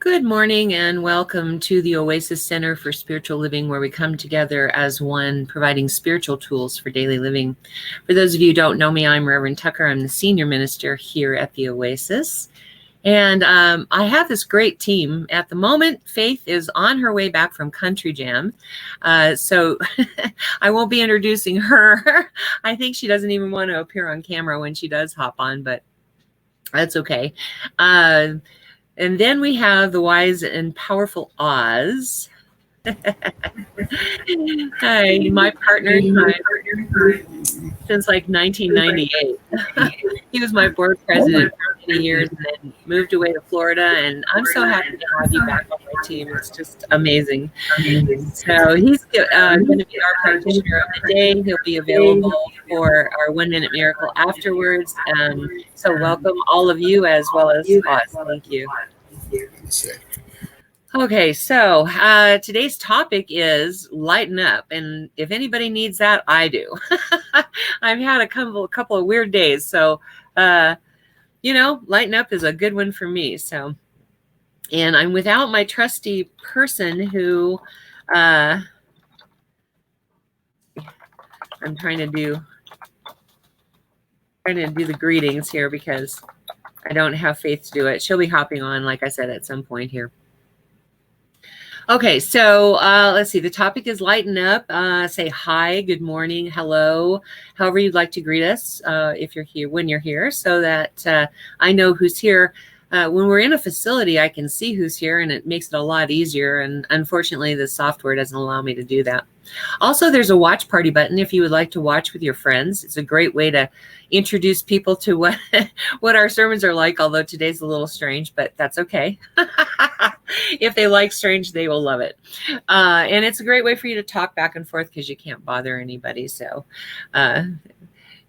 Good morning and welcome to the Oasis Center for Spiritual Living, where we come together as one, providing spiritual tools for daily living. For those of you who don't know me, I'm Reverend Tucker. I'm the senior minister here at the Oasis. And I have this great team. At the moment, Faith is on her way back from Country Jam. So I won't be introducing her. I think she doesn't even want to appear on camera when she does hop on, but that's okay. And then we have the wise and powerful Oz. Hi, my partner in crime since like 1998. He was my board president for many years and then moved away to Florida. And I'm so happy to have you back on my team. It's just amazing. So he's going to be our practitioner of the day. He'll be available for our 1 Minute Miracle afterwards. So welcome all of you as well as Oz. Thank you. Okay, so today's topic is Lighten Up, and if anybody needs that, I do. I've had a couple of weird days, so Lighten Up is a good one for me. So, and I'm without my trusty person who I'm trying to do the greetings here because I don't have Faith to do it. She'll be hopping on, like I said, at some point here. Okay, so let's see. The topic is Lighten Up. Say hi, good morning, hello, however you'd like to greet us if you're here, when you're here, so that I know who's here. When we're in a facility, I can see who's here, and it makes it a lot easier. And unfortunately, the software doesn't allow me to do that. Also, there's a watch party button if you would like to watch with your friends. It's a great way to introduce people to what our sermons are like, although today's a little strange, but that's okay. If they like strange, they will love it. And it's a great way for you to talk back and forth because you can't bother anybody. So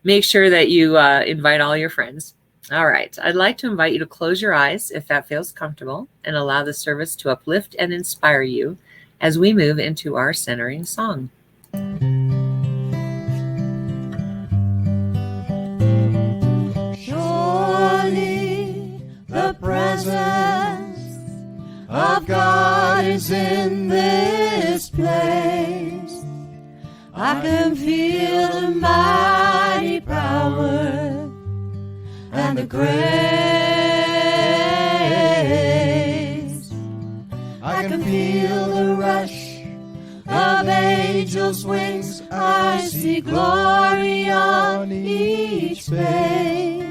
make sure that you invite all your friends. All right. I'd like to invite you to close your eyes if that feels comfortable and allow the service to uplift and inspire you as we move into our centering song. Surely the presence of God is in this place. I can feel the mighty power and the grace. I can feel the rush of angels' wings. I see glory on each face.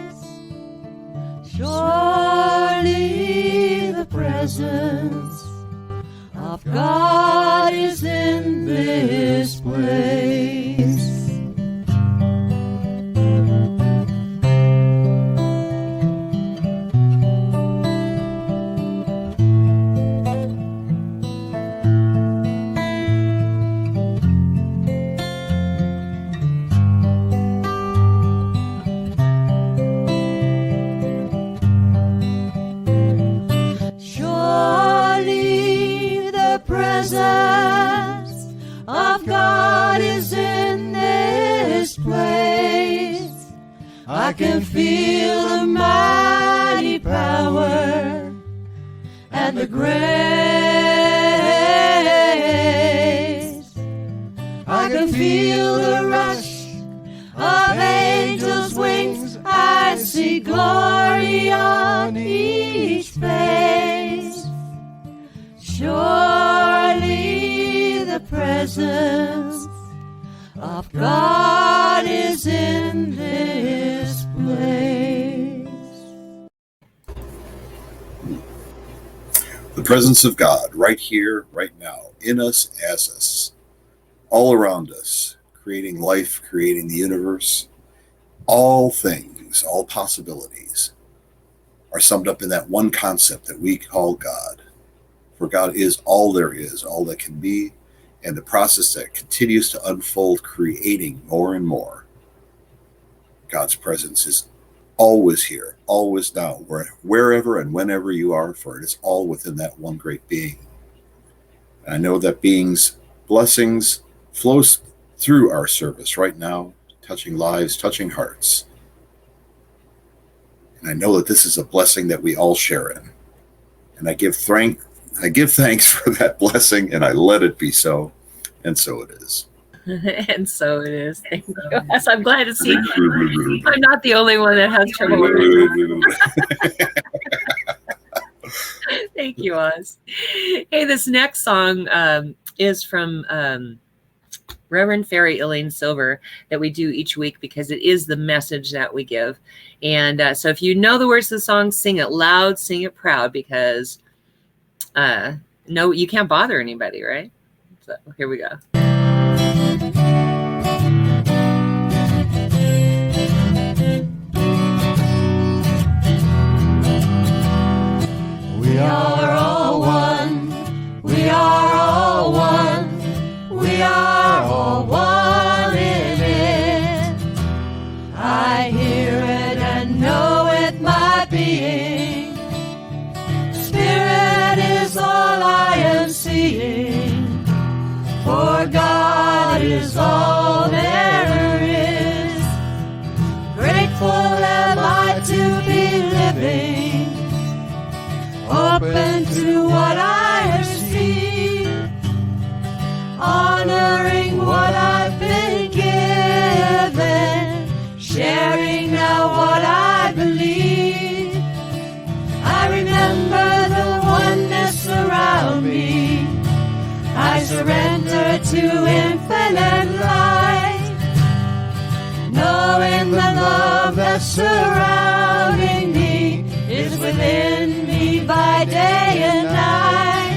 Surely the presence of God is in this place. I can feel the mighty power and the grace. I can feel the rush of angels' wings. I see glory on each face. Surely the presence of God is in this place. The presence of God right here, right now, in us, as us, all around us, creating life, creating the universe. All things, all possibilities are summed up in that one concept that we call God. For God is all there is, all that can be, and the process that continues to unfold, creating more and more. God's presence is always here, always now, wherever and whenever you are, for it is all within that one great being. And I know that being's blessings flows through our service right now, touching lives, touching hearts. And I know that this is a blessing that we all share in. And I give thanks for that blessing, and I let it be so. And so it is. And so it is. Thank you. Yes, I'm glad to see I'm not the only one that has trouble with it. Thank you, Oz. Hey, this next song is from Reverend Fairy Elaine Silver that we do each week because it is the message that we give. And so if you know the words of the song, sing it loud, sing it proud, because no, you can't bother anybody, right? So here we go. We are all one. We are all one. We are all one in it. I hear it and know it, my being. Spirit is all I am seeing. For God is all there is. Grateful am I to be living, open to what I have seen, honoring what I've been given, sharing now what I believe. I remember the oneness around me. I surrender to infinite light, knowing the love that's surrounding me is within me by day and night.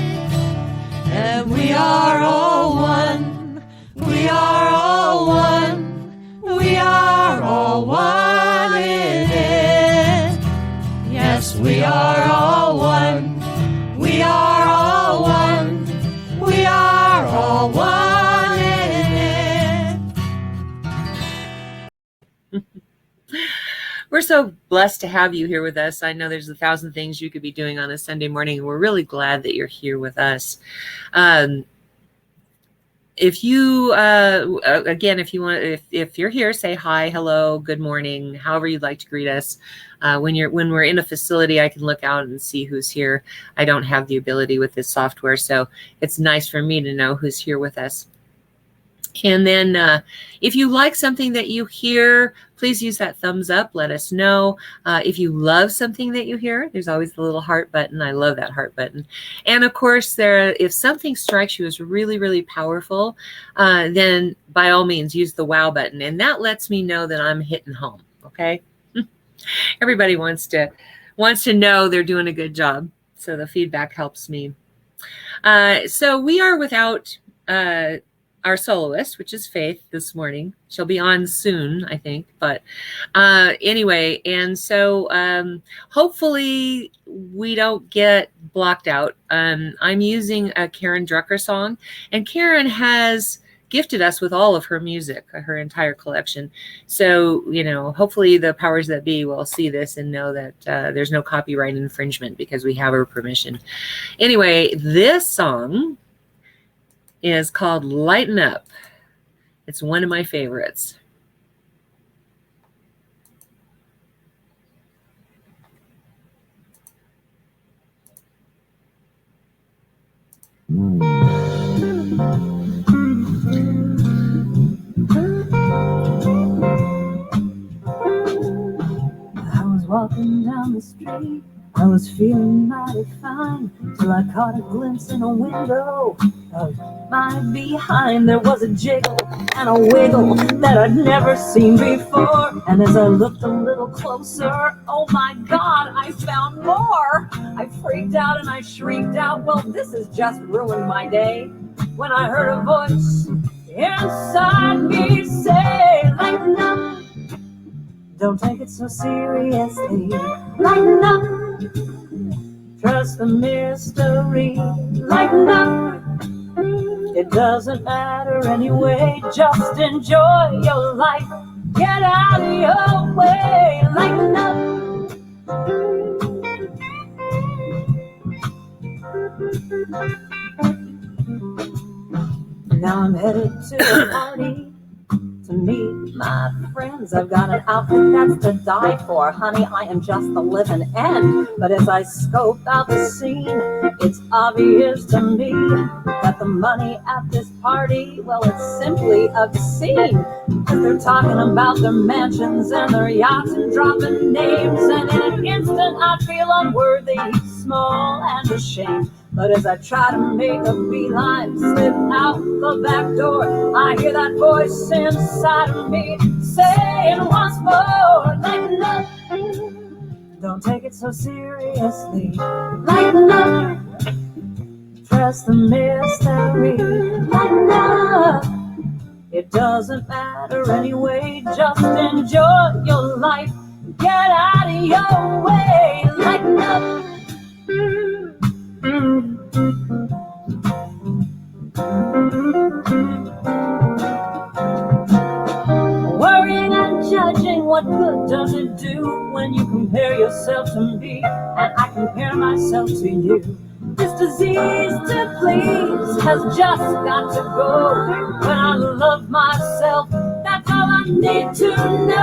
And we are all one. We are all one. We are all one in it. Yes, we are all one. We are all one. We are all one in it. We're so blessed to have you here with us. I know there's 1,000 things you could be doing on a Sunday morning, and we're really glad that you're here with us. If you, again, if you want, if you're here, say hi, hello, good morning, however you'd like to greet us. When we're in a facility, I can look out and see who's here. I don't have the ability with this software, so it's nice for me to know who's here with us. And then if you like something that you hear, please use that thumbs up. Let us know. If you love something that you hear, there's always the little heart button. I love that heart button. And of course, if something strikes you as really, really powerful, then by all means, use the wow button. And that lets me know that I'm hitting home. Okay. Everybody wants to know they're doing a good job. So the feedback helps me. So we are without our soloist, which is Faith, this morning. She'll be on soon, I think. But anyway, and so hopefully we don't get blocked out. I'm using a Karen Drucker song, and Karen has gifted us with all of her music, her entire collection. So, hopefully the powers that be will see this and know that there's no copyright infringement because we have her permission. Anyway, this song is called Lighten Up. It's one of my favorites. I was walking down the street, I was feeling mighty fine, till I caught a glimpse in a window of my behind. There was a jiggle and a wiggle that I'd never seen before, and as I looked a little closer, oh my God, I found more. I freaked out and I shrieked out, well, this has just ruined my day, when I heard a voice inside me say, lighten up. Don't take it so seriously. Lighten up. Trust the mystery. Lighten up. It doesn't matter anyway. Just enjoy your life. Get out of your way. Lighten up. Now I'm headed to a party to meet my friends. I've got an outfit that's to die for. Honey, I am just the living end. But as I scope out the scene, it's obvious to me that the money at this party, well, it's simply obscene. Cause they're talking about their mansions and their yachts and dropping names. And in an instant I feel unworthy, small and ashamed. But as I try to make a beeline, slip out the back door, I hear that voice inside of me saying once more, lighten up. Don't take it so seriously. Lighten up. Trust the mystery. Lighten up. It doesn't matter anyway. Just enjoy your life. Get out of your way. Lighten up. Worrying and judging, what good does it do when you compare yourself to me and I compare myself to you? This disease to please has just got to go. When I love myself, that's all I need to know.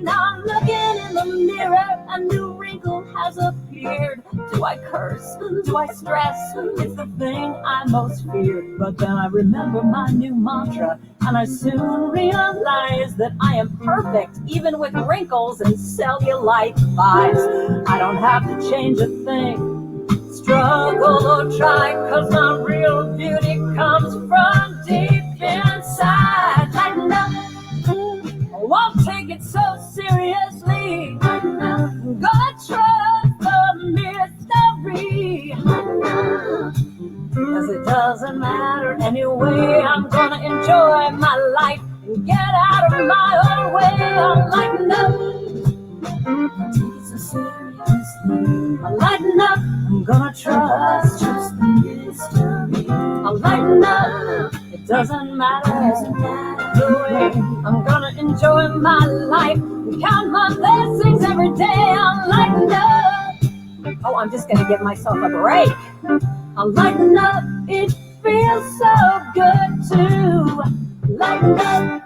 Now I'm looking in the mirror, a new wrinkle has appeared. Do I curse? Do I stress? It's the thing I most feared. But then I remember my new mantra, and I soon realized that I am perfect, even with wrinkles and cellulite vibes. I don't have to change a thing, struggle or try, cause my real beauty comes from deep inside. Lighten up. I won't take it so seriously. I'm gonna trust the mystery. Cause it doesn't matter anyway. I'm gonna enjoy my life and get out of my own way. I'm lighten up. Don't take it so seriously. I'm lighten up. I'm gonna trust the mystery. I'm lighten up. It doesn't matter the way. I'm gonna enjoy my life and count my blessings every day. I'm lighten up. Oh, I'm just gonna give myself a break. I'll lighten up, it feels so good to lighten up.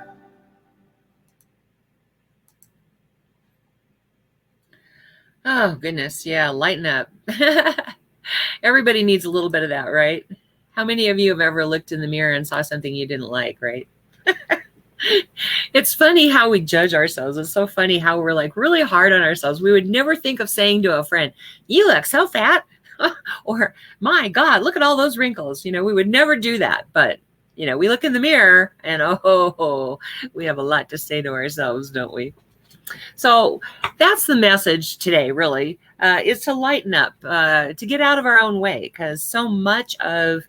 Oh, goodness. Yeah, lighten up. Everybody needs a little bit of that, right? How many of you have ever looked in the mirror and saw something you didn't like, right? It's funny how we judge ourselves. It's so funny how we're like really hard on ourselves. We would never think of saying to a friend, you look so fat. Or, my God, look at all those wrinkles. You know, we would never do that. But, you know, we look in the mirror and, oh, we have a lot to say to ourselves, don't we? So that's the message today, really, is to lighten up, to get out of our own way, because so much of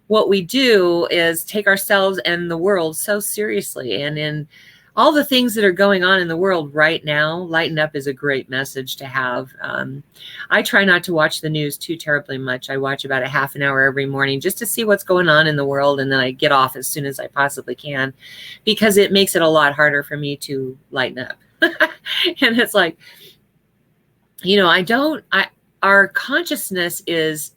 what we do is take ourselves and the world so seriously. And in all the things that are going on in the world right now, lighten up is a great message to have. I try not to watch the news too terribly much. I watch about a half an hour every morning just to see what's going on in the world. And then I get off as soon as I possibly can, because it makes it a lot harder for me to lighten up. And it's like, you know, our consciousness is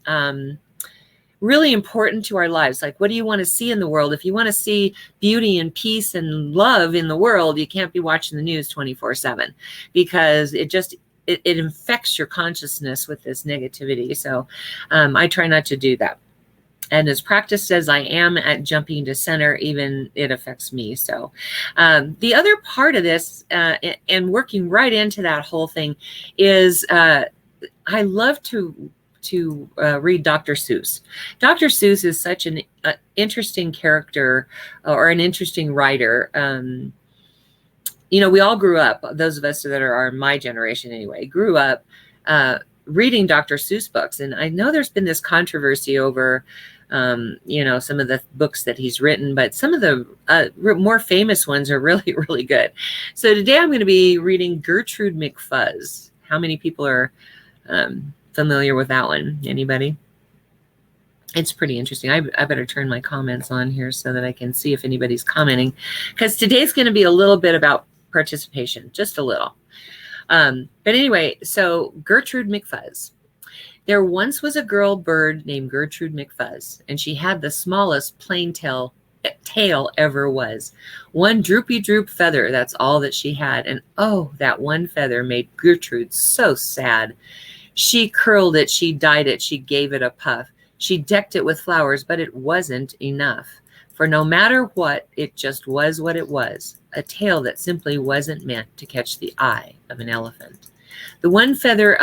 really important to our lives. Like, what do you want to see in the world? If you want to see beauty and peace and love in the world, you can't be watching the news 24/7, because it infects your consciousness with this negativity. So I try not to do that. And as practiced as I am at jumping to center, even it affects me. So the other part of this, and working right into that whole thing, is I love to read Dr. Seuss. Dr. Seuss is such an interesting character, or an interesting writer. You know, we all grew up, those of us that are my generation anyway, grew up reading Dr. Seuss books. And I know there's been this controversy over, you know, some of the books that he's written, but some of the more famous ones are really, really good. So today I'm going to be reading Gertrude McFuzz. How many people are familiar with that one? Anybody? It's pretty interesting. I better turn my comments on here so that I can see if anybody's commenting, because today's going to be a little bit about participation, just a little. But anyway, so Gertrude McFuzz. There once was a girl bird named Gertrude McFuzz, and she had the smallest plain tail tail ever was. One droopy droop feather, that's all that she had. And oh, that one feather made Gertrude so sad. She curled it, she dyed it, she gave it a puff. She decked it with flowers, but it wasn't enough. For no matter what, it just was what it was, a tail that simply wasn't meant to catch the eye of an elephant. The one feather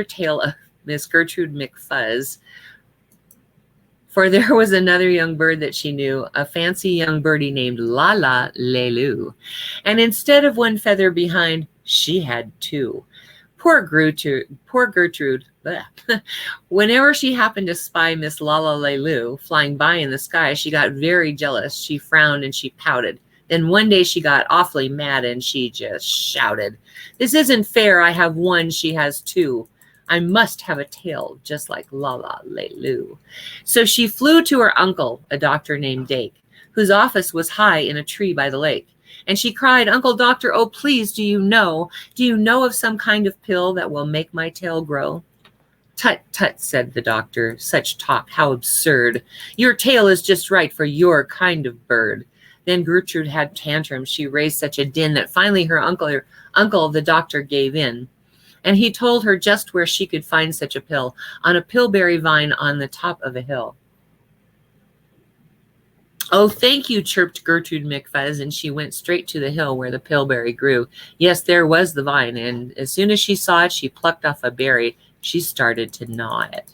tail of Miss Gertrude McFuzz, for there was another young bird that she knew, a fancy young birdie named Lala Lelu. And instead of one feather behind, she had two. Poor Gertrude. Whenever she happened to spy Miss Lala Lelu flying by in the sky, she got very jealous. She frowned and she pouted. Then one day she got awfully mad and she just shouted, "This isn't fair. I have one, she has two. I must have a tail just like Lala Lelu." So she flew to her uncle, a doctor named Dake, whose office was high in a tree by the lake. And she cried, "Uncle Doctor, oh please, do you know of some kind of pill that will make my tail grow?" "Tut, tut," said the doctor, "such talk, how absurd. Your tail is just right for your kind of bird." Then Gertrude had tantrums. She raised such a din that finally her uncle, the doctor, gave in. And he told her just where she could find such a pill, on a pillberry vine on the top of a hill. "Oh, thank you," chirped Gertrude McFuzz, and she went straight to the hill where the pillberry grew. Yes, there was the vine, and as soon as she saw it, she plucked off a berry. She started to gnaw it.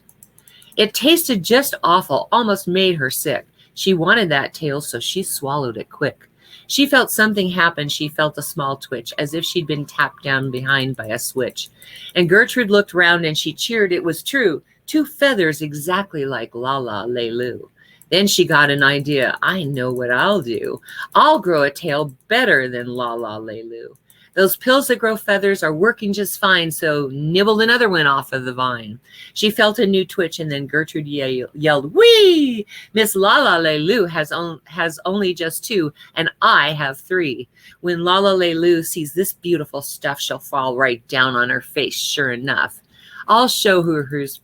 It tasted just awful, almost made her sick. She wanted that tail, so she swallowed it quick. She felt something happen. She felt a small twitch, as if she'd been tapped down behind by a switch. And Gertrude looked round and she cheered. It was true. Two feathers exactly like Lala Lelu. Then she got an idea. "I know what I'll do. I'll grow a tail better than Lala Lelu. Those pills that grow feathers are working just fine," so nibbled another one off of the vine. She felt a new twitch, and then Gertrude yelled, "Whee! Miss Lala Lelu has only just two, and I have three. When Lala Lelu sees this beautiful stuff, she'll fall right down on her face, sure enough. I'll show her who's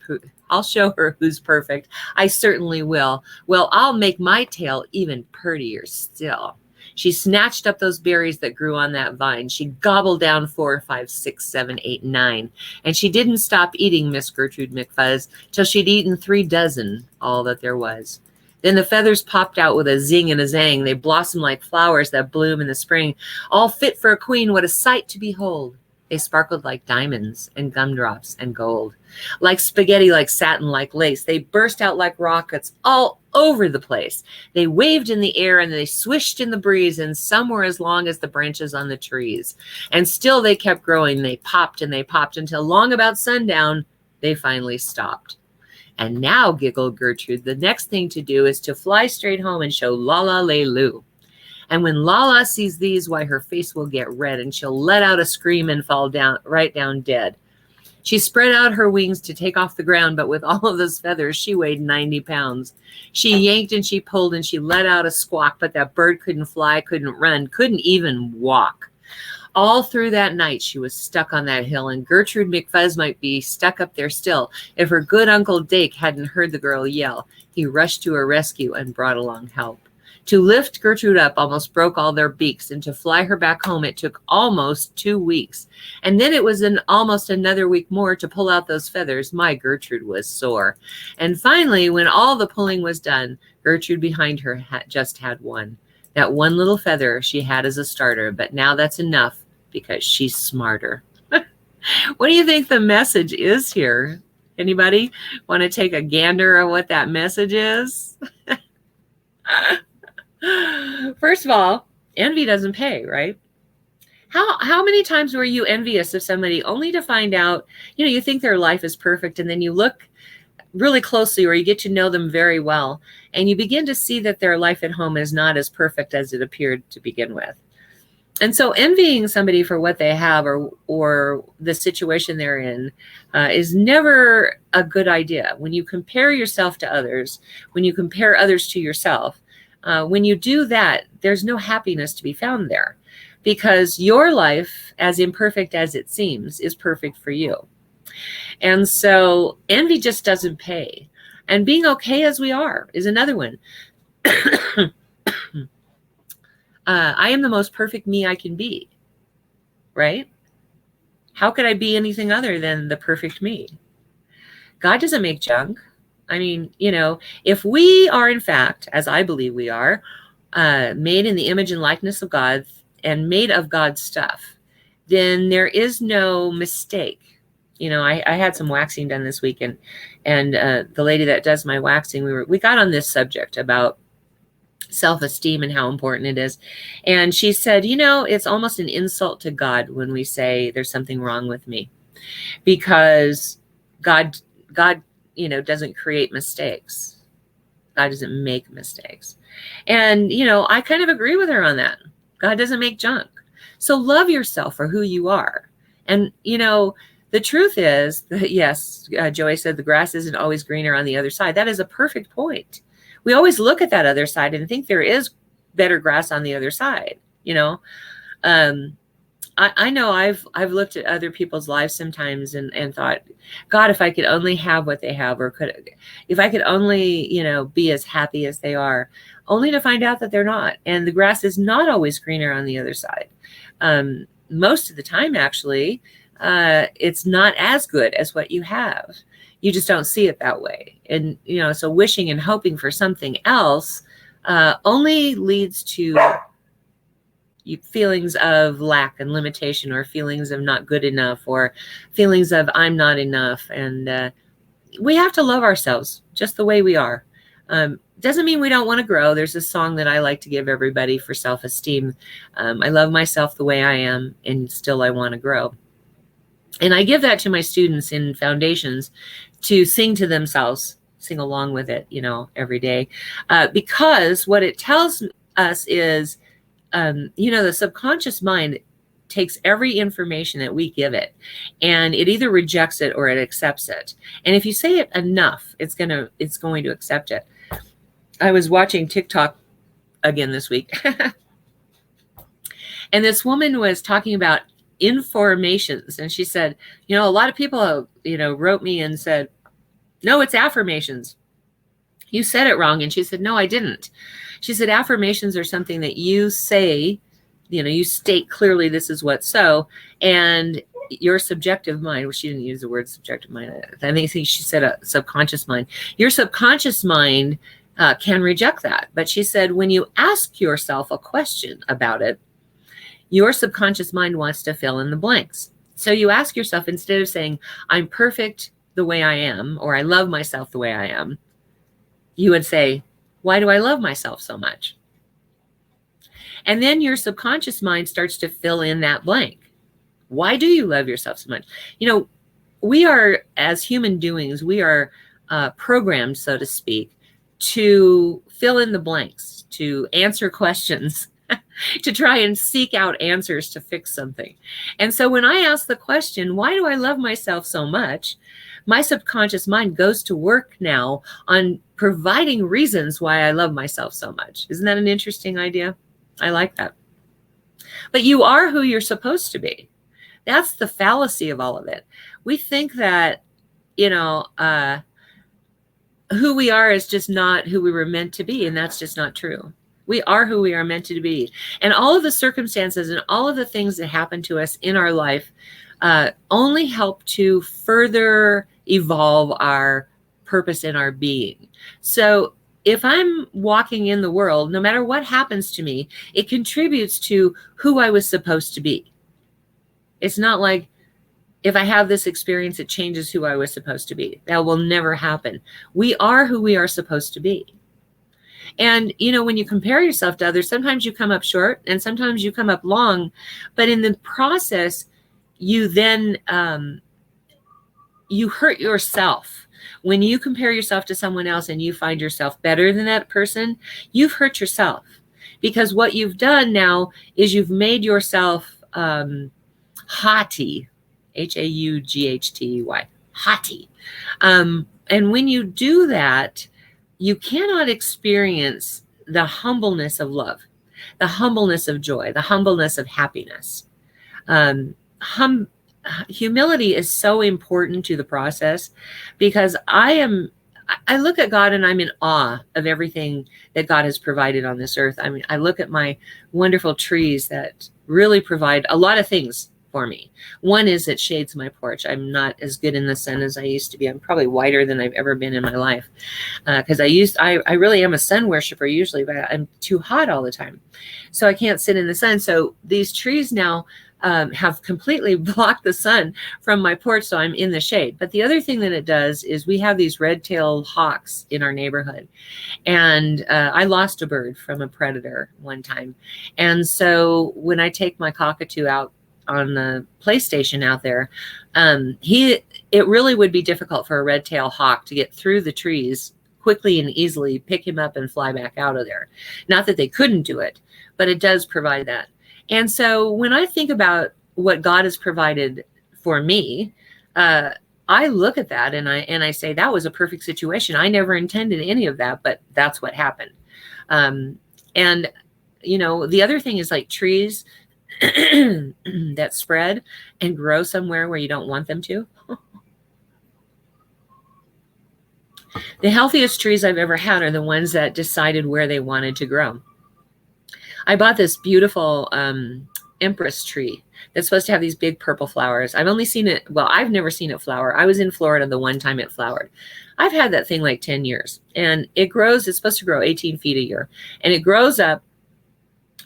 perfect. I certainly will. Well, I'll make my tail even prettier still." She snatched up those berries that grew on that vine. She gobbled down 4, 5, 6, 7, 8, 9. And she didn't stop eating, Miss Gertrude McFuzz, till she'd eaten 3 dozen, all that there was. Then the feathers popped out with a zing and a zang. They blossomed like flowers that bloom in the spring, all fit for a queen. What a sight to behold. They sparkled like diamonds and gumdrops and gold, like spaghetti, like satin, like lace. They burst out like rockets all over the place. They waved in the air and they swished in the breeze, and some were as long as the branches on the trees. And still they kept growing. They popped until long about sundown, they finally stopped. "And now," giggled Gertrude, "the next thing to do is to fly straight home and show Lala Lelu. And when Lala sees these, why, her face will get red and she'll let out a scream and fall right down dead." She spread out her wings to take off the ground, but with all of those feathers, she weighed 90 pounds. She yanked and she pulled and she let out a squawk, but that bird couldn't fly, couldn't run, couldn't even walk. All through that night, she was stuck on that hill, and Gertrude McFuzz might be stuck up there still if her good Uncle Dake hadn't heard the girl yell. He rushed to her rescue and brought along help. To lift Gertrude up almost broke all their beaks, and to fly her back home it took almost 2 weeks. And then it was almost another week more to pull out those feathers. My Gertrude was sore. And finally, when all the pulling was done, Gertrude behind her just had one. That one little feather she had as a starter, but now that's enough because she's smarter. What do you think the message is here? Anybody want to take a gander at what that message is? First of all, envy doesn't pay, right? How many times were you envious of somebody only to find out, you think their life is perfect, and then you look really closely or you get to know them very well, and you begin to see that their life at home is not as perfect as it appeared to begin with. And so envying somebody for what they have or the situation they're in is never a good idea. When you compare yourself to others, when you compare others to yourself, when you do that, there's no happiness to be found there, because your life, as imperfect as it seems, is perfect for you. And so envy just doesn't pay. And being okay as we are is another one. I am the most perfect me I can be, right? How could I be anything other than the perfect me? God doesn't make junk. I mean, if we are in fact, as I believe we are, made in the image and likeness of God and made of God's stuff, then there is no mistake. I had some waxing done this week, and the lady that does my waxing, we got on this subject about self-esteem and how important it is. And she said, it's almost an insult to God when we say there's something wrong with me, because God, doesn't create mistakes. God doesn't make mistakes. And, I kind of agree with her on that. God doesn't make junk. So love yourself for who you are. And, the truth is that, yes, Joey said the grass isn't always greener on the other side. That is a perfect point. We always look at that other side and think there is better grass on the other side. I know I've looked at other people's lives sometimes and thought, God, if I could only have what they have, or if I could only, be as happy as they are, only to find out that they're not. And the grass is not always greener on the other side. Most of the time, actually, it's not as good as what you have. You just don't see it that way. And, so wishing and hoping for something else only leads to feelings of lack and limitation, or feelings of not good enough, or feelings of I'm not enough. And we have to love ourselves just the way we are. Doesn't mean we don't want to grow. There's a song that I like to give everybody for self-esteem. I love myself the way I am, and still I want to grow. And I give that to my students in foundations to sing to themselves, sing along with it, every day. Because what it tells us is, the subconscious mind takes every information that we give it, and it either rejects it or it accepts it. And if you say it enough, it's going to accept it. I was watching TikTok again this week, and this woman was talking about informations, and she said, a lot of people, wrote me and said, no, it's affirmations. You said it wrong. And she said, no, I didn't. She said, affirmations are something that you say, you state clearly this is what's so, and your subjective mind, well, she didn't use the word subjective mind. I think she said a subconscious mind. Your subconscious mind can reject that. But she said, when you ask yourself a question about it, your subconscious mind wants to fill in the blanks. So you ask yourself, instead of saying, I'm perfect the way I am, or I love myself the way I am, you would say, why do I love myself so much? And then your subconscious mind starts to fill in that blank. Why do you love yourself so much? We are, as human doings, we are programmed, so to speak, to fill in the blanks, to answer questions, to try and seek out answers to fix something. And so when I ask the question, why do I love myself so much? My subconscious mind goes to work now on providing reasons why I love myself so much. Isn't that an interesting idea? I like that. But you are who you're supposed to be. That's the fallacy of all of it. We think that, who we are is just not who we were meant to be. And that's just not true. We are who we are meant to be. And all of the circumstances and all of the things that happen to us in our life only help to further evolve our purpose in our being. So if I'm walking in the world, no matter what happens to me, it contributes to who I was supposed to be. It's not like if I have this experience, it changes who I was supposed to be. That will never happen. We are who we are supposed to be. And, when you compare yourself to others, sometimes you come up short and sometimes you come up long. But in the process, you then you hurt yourself. When you compare yourself to someone else and you find yourself better than that person, you've hurt yourself. Because what you've done now is you've made yourself haughty, Haughty, haughty. And when you do that, you cannot experience the humbleness of love, the humbleness of joy, the humbleness of happiness. Humility is so important to the process, because I I look at God and I'm in awe of everything that God has provided on this earth. I mean, I look at my wonderful trees that really provide a lot of things for me. One is it shades my porch. I'm not as good in the sun as I used to be. I'm probably whiter than I've ever been in my life, because I really am a sun worshiper usually, but I'm too hot all the time, so I can't sit in the sun. So these trees now have completely blocked the sun from my porch, so I'm in the shade. But the other thing that it does is we have these red-tailed hawks in our neighborhood, and I lost a bird from a predator one time. And so when I take my cockatoo out on the PlayStation out there, it really would be difficult for a red-tailed hawk to get through the trees quickly and easily, pick him up and fly back out of there. Not that they couldn't do it, but it does provide that. And so when I think about what God has provided for me, I look at that and I say that was a perfect situation. I never intended any of that, but that's what happened. And you know, the other thing is like trees that spread and grow somewhere where you don't want them to. The healthiest trees I've ever had are the ones that decided where they wanted to grow. I bought this beautiful empress tree that's supposed to have these big purple flowers. I've only seen it, well, I've never seen it flower. I was in Florida the one time it flowered. I've had that thing like 10 years, and it grows, it's supposed to grow 18 feet a year, and it grows up,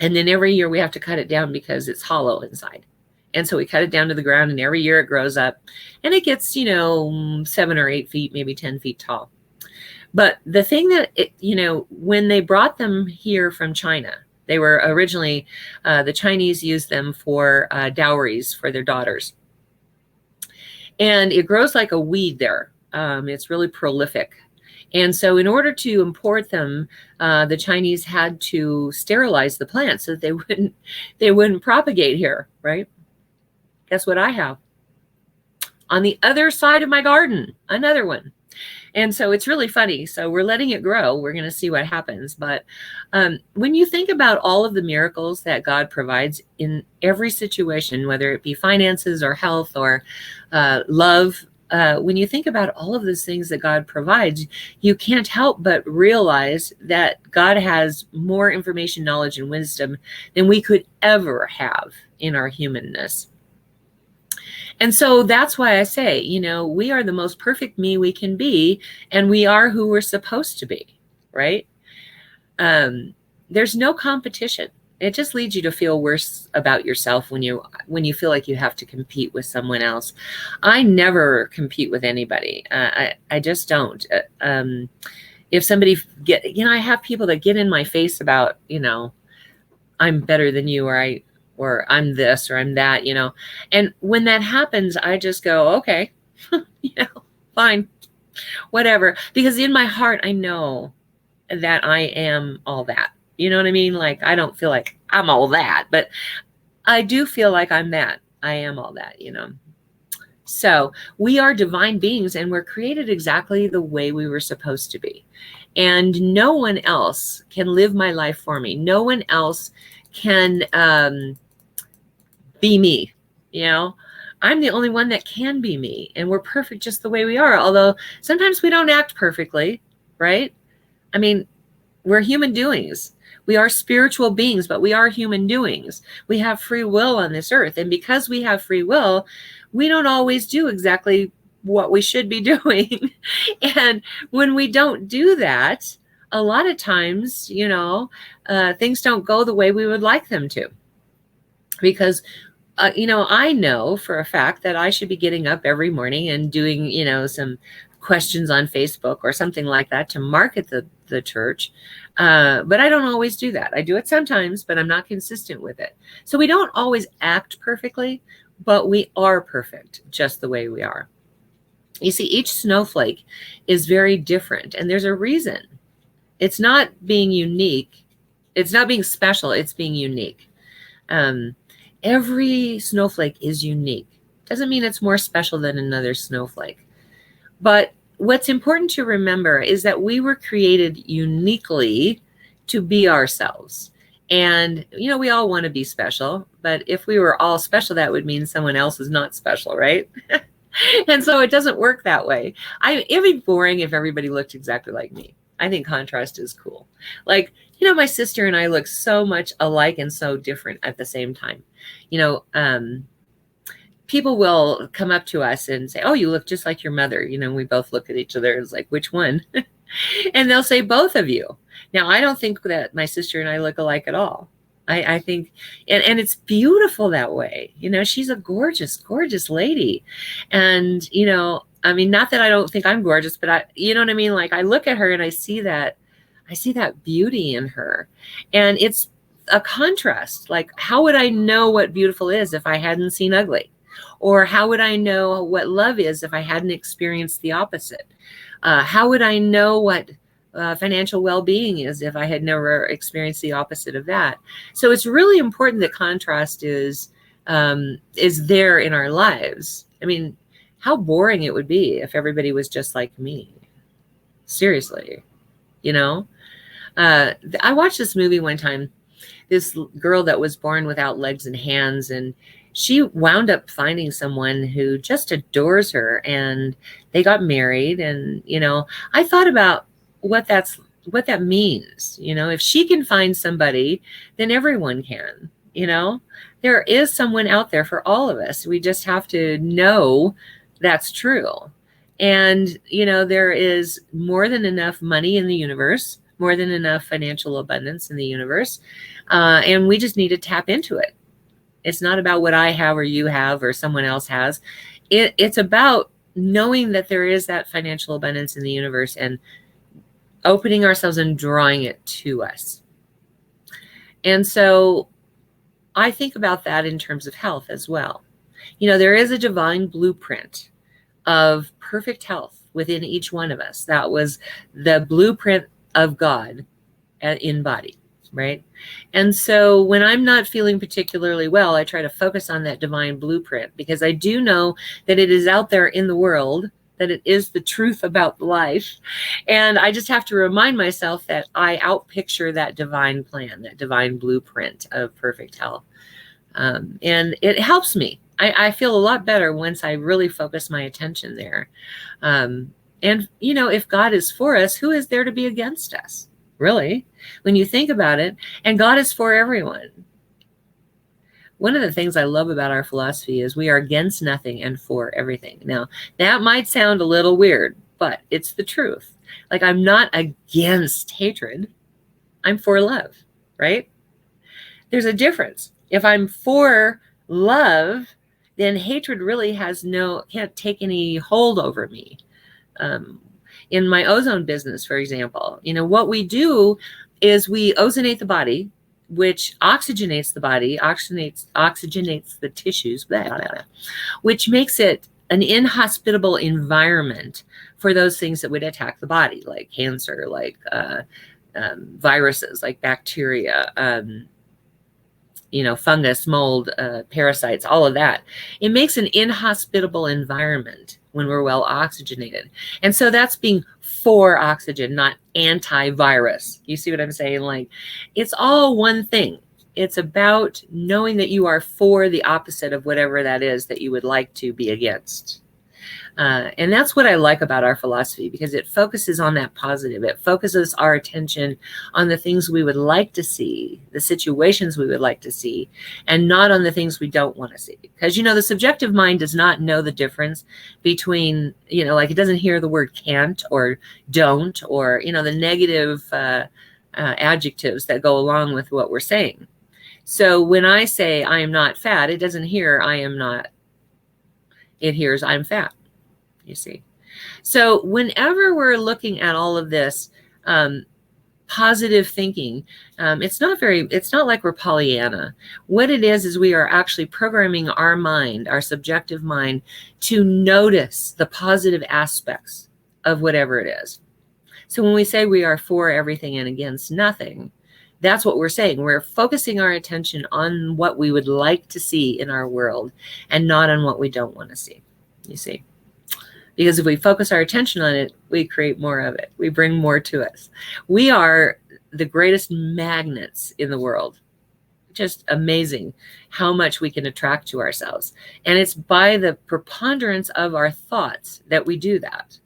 and then every year we have to cut it down because it's hollow inside. And so we cut it down to the ground, and every year it grows up, and it gets, you know, 7 or 8 feet, maybe 10 feet tall. But the thing that, you know, when they brought them here from China, they were originally, the Chinese used them for dowries for their daughters. And it grows like a weed there. It's really prolific. And so in order to import them, the Chinese had to sterilize the plants so that they wouldn't propagate here, right? Guess what I have? On the other side of my garden, another one. And so it's really funny. So we're letting it grow. We're going to see what happens. But when you think about all of the miracles that God provides in every situation, whether it be finances or health or love, when you think about all of those things that God provides, you can't help but realize that God has more information, knowledge, and wisdom than we could ever have in our humanness. And so that's why I say, you know, we are the most perfect me we can be, and we are who we're supposed to be, right? There's no competition. It just leads you to feel worse about yourself when you feel like you have to compete with someone else. I never compete with anybody. I just don't. If somebody I have people that get in my face about, you know, I'm better than you, or I'm this, or I'm that, you know. And when that happens, I just go, okay, you know, fine, whatever. Because in my heart, I know that I am all that. You know what I mean? Like, I don't feel like I'm all that, but I do feel like I'm that. I am all that, you know. So we are divine beings, and we're created exactly the way we were supposed to be. And no one else can live my life for me. No one else can be me, you know. I'm the only one that can be me, and we're perfect just the way we are. Although sometimes we don't act perfectly, right? I mean, we're human doings. We are spiritual beings, but we are human doings. We have free will on this earth. And because we have free will, we don't always do exactly what we should be doing. And when we don't do that, a lot of times, you know, things don't go the way we would like them to. Because you know, I know for a fact that I should be getting up every morning and doing, you know, some questions on Facebook or something like that to market the church. But I don't always do that. I do it sometimes, but I'm not consistent with it. So we don't always act perfectly, but we are perfect just the way we are. You see, each snowflake is very different, and there's a reason. It's not being unique. It's not being special. It's being unique. Every snowflake is unique. Doesn't mean it's more special than another snowflake. But what's important to remember is that we were created uniquely to be ourselves. And, you know, we all want to be special, but if we were all special, that would mean someone else is not special, right? And so it doesn't work that way. It'd be boring if everybody looked exactly like me. I think contrast is cool. Like, my sister and I look so much alike and so different at the same time. People will come up to us and say, oh, you look just like your mother. We both look at each other. It's like, which one? And they'll say both of you. Now, I don't think that my sister and I look alike at all. I think, and it's beautiful that way. She's a gorgeous, gorgeous lady. And, not that I don't think I'm gorgeous, but you know what I mean? Like, I look at her and I see that beauty in her. And it's a contrast. Like, how would I know what beautiful is if I hadn't seen ugly? Or how would I know what love is if I hadn't experienced the opposite? How would I know what financial well-being is if I had never experienced the opposite of that? So it's really important that contrast is there in our lives. I mean, how boring it would be if everybody was just like me. Seriously, I watched this movie one time, this girl that was born without legs and hands, and she wound up finding someone who just adores her, and they got married. And, I thought about what that means. If she can find somebody, then everyone can. There is someone out there for all of us. We just have to know that's true. And, there is more than enough money in the universe, more than enough financial abundance in the universe. And we just need to tap into it. It's not about what I have or you have or someone else has. It's about knowing that there is that financial abundance in the universe and opening ourselves and drawing it to us. And so I think about that in terms of health as well. There is a divine blueprint of perfect health within each one of us. That was the blueprint of God in body. Right? And so when I'm not feeling particularly well, I try to focus on that divine blueprint, because I do know that it is out there in the world, that it is the truth about life. And I just have to remind myself that I outpicture that divine plan, that divine blueprint of perfect health. And it helps me. I feel a lot better once I really focus my attention there. And, if God is for us, who is there to be against us? Really, when you think about it, and God is for everyone. One of the things I love about our philosophy is we are against nothing and for everything. Now, that might sound a little weird, but it's the truth. Like, I'm not against hatred. I'm for love, right? There's a difference. If I'm for love, then hatred really can't take any hold over me. In my ozone business, for example, what we do is we ozonate the body, which oxygenates the body, oxygenates the tissues, blah, blah, blah, which makes it an inhospitable environment for those things that would attack the body, like cancer, like viruses, like bacteria, fungus, mold, parasites, all of that. It makes an inhospitable environment when we're well oxygenated. And so that's being for oxygen, not anti-virus. You see what I'm saying? Like, it's all one thing. It's about knowing that you are for the opposite of whatever that is that you would like to be against. And that's what I like about our philosophy, because it focuses on that positive. It focuses our attention on the things we would like to see, the situations we would like to see, and not on the things we don't want to see. Because, the subjective mind does not know the difference between, like, it doesn't hear the word can't or don't or, the negative adjectives that go along with what we're saying. So when I say I am not fat, it doesn't hear I am not. It hears I'm fat. You see. So whenever we're looking at all of this positive thinking, it's not like we're Pollyanna. What it is we are actually programming our mind, our subjective mind, to notice the positive aspects of whatever it is. So when we say we are for everything and against nothing, that's what we're saying. We're focusing our attention on what we would like to see in our world and not on what we don't want to see. You see. Because if we focus our attention on it, we create more of it. We bring more to us. We are the greatest magnets in the world just amazing how much we can attract to ourselves. And it's by the preponderance of our thoughts that we do that.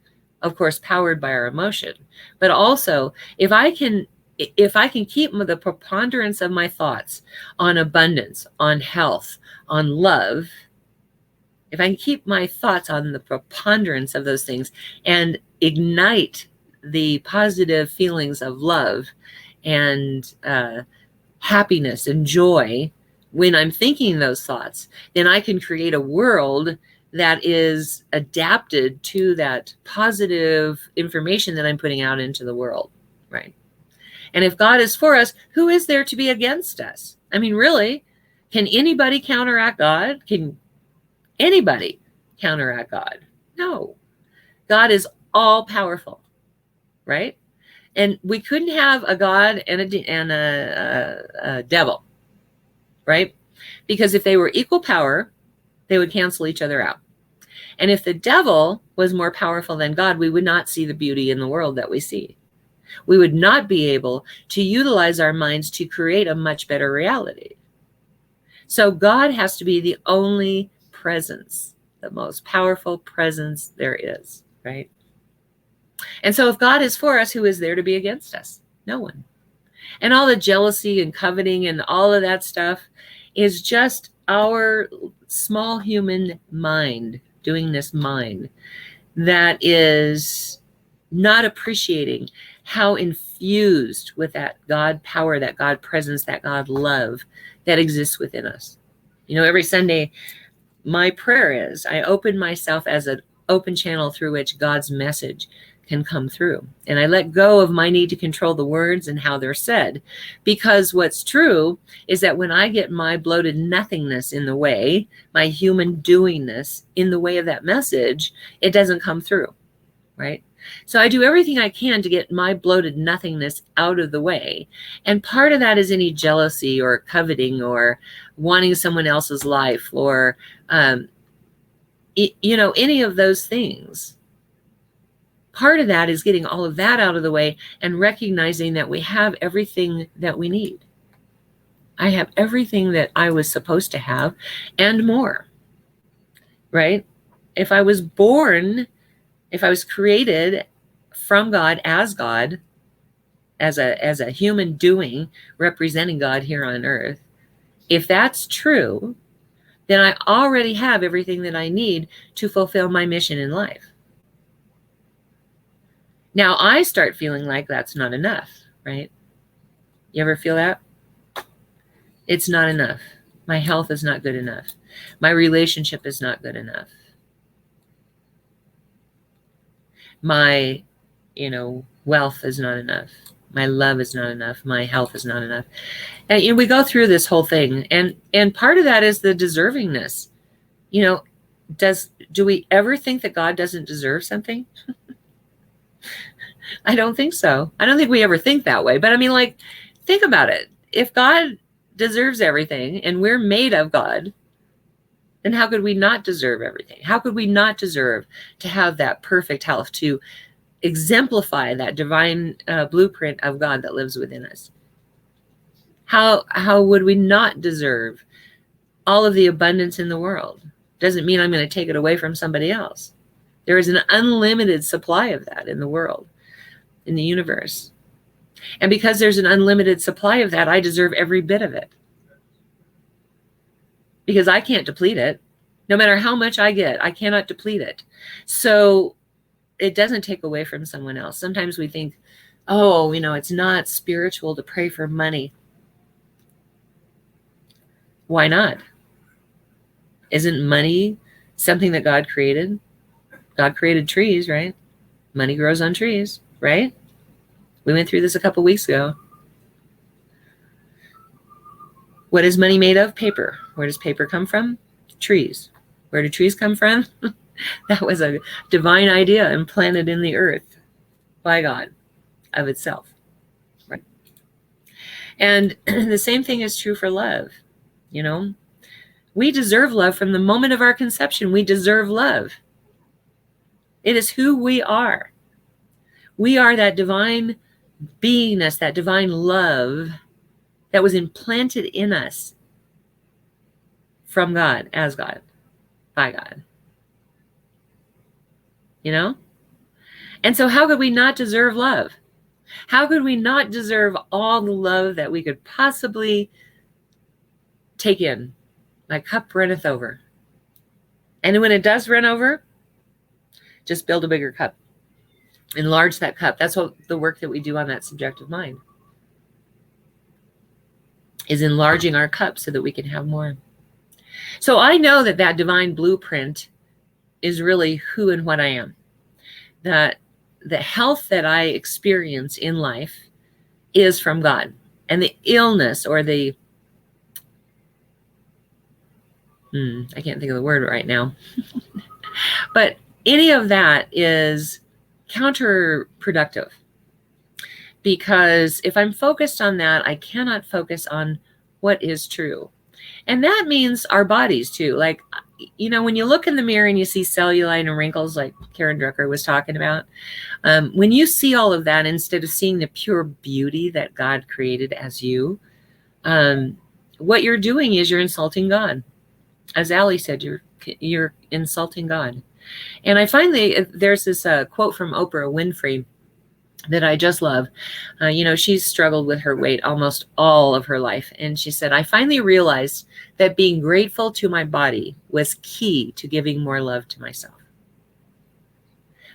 Of course, powered by our emotion. But also, if I can keep the preponderance of my thoughts on abundance, on health, on love, if I can keep my thoughts on the preponderance of those things and ignite the positive feelings of love and happiness and joy when I'm thinking those thoughts, then I can create a world that is adapted to that positive information that I'm putting out into the world, right? And if God is for us, who is there to be against us? I mean, really, can anybody counteract God? Can anybody counteract God? No. God is all powerful, right? And we couldn't have a God and a devil, right? Because if they were equal power, they would cancel each other out. And if the devil was more powerful than God, we would not see the beauty in the world that we see. We would not be able to utilize our minds to create a much better reality. So God has to be the only presence, the most powerful presence there is, right? And so if God is for us, who is there to be against us? No one. And all the jealousy and coveting and all of that stuff is just our small human mind doing this mind that is not appreciating how infused with that God power, that God presence, that God love that exists within us. You know, every Sunday, my prayer is I open myself as an open channel through which God's message can come through. And I let go of my need to control the words and how they're said. Because what's true is that when I get my bloated nothingness in the way, my human doingness in the way of that message, it doesn't come through, right? So I do everything I can to get my bloated nothingness out of the way. And part of that is any jealousy or coveting or wanting someone else's life or, you know, any of those things. Part of that is getting all of that out of the way and recognizing that we have everything that we need. I have everything that I was supposed to have and more, right? If I was born, if I was created from God, as a human doing, representing God here on earth, if that's true, then I already have everything that I need to fulfill my mission in life. Now I start feeling like that's not enough, right? You ever feel that? It's not enough. My health is not good enough. My relationship is not good enough. My, wealth is not enough. My love is not enough. My health is not enough. And we go through this whole thing, and part of that is the deservingness. Do we ever think that God doesn't deserve something? I don't think so. I don't think we ever think that way. But I mean, think about it. If God deserves everything and we're made of God, then how could we not deserve everything? How could we not deserve to have that perfect health, to exemplify that divine blueprint of God that lives within us? How would we not deserve all of the abundance in the world? Doesn't mean I'm going to take it away from somebody else. There is an unlimited supply of that in the world, in the universe. And because there's an unlimited supply of that, I deserve every bit of it. Because I can't deplete it. No matter how much I get, I cannot deplete it. So it doesn't take away from someone else. Sometimes we think, it's not spiritual to pray for money. Why not? Isn't money something that God created? God created trees, right? Money grows on trees, right? We went through this a couple weeks ago. What is money made of? Paper. Where does paper come from? Trees. Where do trees come from? That was a divine idea implanted in the earth by God of itself. Right? And the same thing is true for love. We deserve love from the moment of our conception. We deserve love. It is who we are. We are that divine beingness, that divine love that was implanted in us from God, as God, by God. You know? And so how could we not deserve love? How could we not deserve all the love that we could possibly take in? My cup runneth over. And when it does run over, just build a bigger cup. Enlarge that cup. That's what the work that we do on that subjective mind is, enlarging our cup so that we can have more. So I know that that divine blueprint is really who and what I am. That the health that I experience in life is from God. And the illness or the, I can't think of the word right now, but any of that is counterproductive. Because if I'm focused on that, I cannot focus on what is true. And that means our bodies too. Like, you know, when you look in the mirror and you see cellulite and wrinkles, like Karen Drucker was talking about, when you see all of that, instead of seeing the pure beauty that God created as you, what you're doing is you're insulting God. As Allie said, you're insulting God. And I finally, there's this quote from Oprah Winfrey that I just love. You know, she's struggled with her weight almost all of her life. And she said, I finally realized that being grateful to my body was key to giving more love to myself.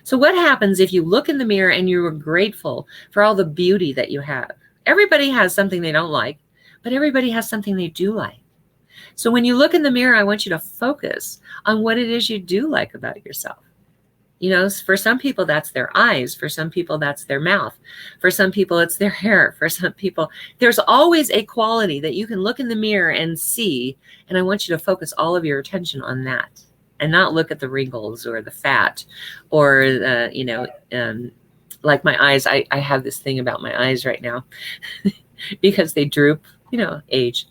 So what happens if you look in the mirror and you are grateful for all the beauty that you have? Everybody has something they don't like, but everybody has something they do like. So when you look in the mirror, I want you to focus on what it is you do like about yourself. You know, for some people, that's their eyes. For some people, that's their mouth. For some people, it's their hair. For some people, there's always a quality that you can look in the mirror and see. And I want you to focus all of your attention on that and not look at the wrinkles or the fat or, you know, like my eyes. I have this thing about my eyes right now because they droop, you know, age.